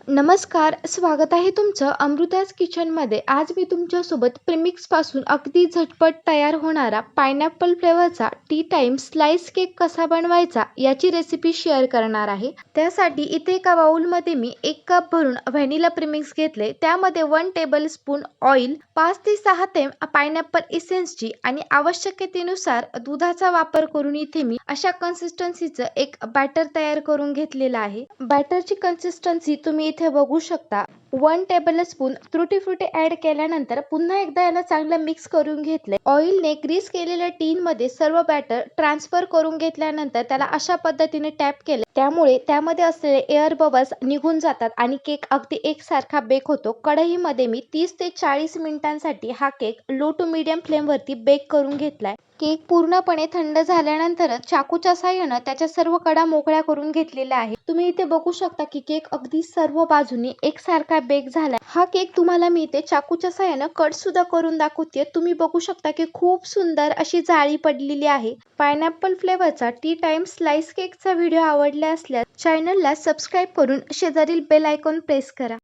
नमस्कार, स्वागत आहे तुमचं अमृताज किचनमध्ये. आज मी तुमच्यासोबत प्रीमिक्सपासून अगदी झटपट तयार होणारा पायनॅपल फ्लेवरचा टी टाईम स्लाइस केक कसा बनवायचा याची रेसिपी शेअर करणार आहे. त्यासाठी इथे एका बाउलमध्ये मी 1 कप भरून व्हॅनिला प्रीमिक्स घेतले. त्यामध्ये 1 टेबलस्पून ऑइल, 5 ते 6 थेंब पायनॅपल इसेन्सची आणि आवश्यकतेनुसार दुधाचा वापर करून इथे मी अशा कन्सिस्टन्सीचं एक बॅटर तयार करून घेतलेलं आहे. बॅटरची कन्सिस्टन्सी तुम्ही इथे बघू शकता. 1 टेबलस्पून ट्रुटी फ्रुटी ऍड केल्यानंतर पुन्हा एकदा याला चांगलं मिक्स करून घेतले. ऑइलने ग्रीस केलेल्या टीनमध्ये सर्व बॅटर ट्रान्सफर करून घेतल्यानंतर त्याला अशा पद्धतीने टॅप केले. त्यामुळे त्यामध्ये असलेले एअर बबल्स निघून जातात आणि केक अगदी एकसारखा बेक होतो. कढईमध्ये मी 30 ते 40 मिनिटांसाठी हा केक लो टू मीडियम फ्लेमवरती बेक करून घेतलाय. केक पूर्णपणे थंड झाल्यानंतर चाकूच्या साहाय्याने त्याच्या सर्व कडा मोकळ्या करून घेतलेल्या आहे. तुम्ही इथे बघू शकता की केक अगदी सर्व बाजूनी एकसारखा बेक झालाय. हा केक तुम्हाला मी इथे चाकूच्या साहाय्याने कट सुद्धा करून दाखवते. तुम्ही बघू शकता की खूप सुंदर अशी जाळी पडलेली आहे. पायनॅपल फ्लेवरचा टी टाइम स्लाइस केकचा व्हिडिओ आवडला असल्यास चॅनलला सबस्क्राईब करून शेजारील बेल आयकॉन प्रेस करा.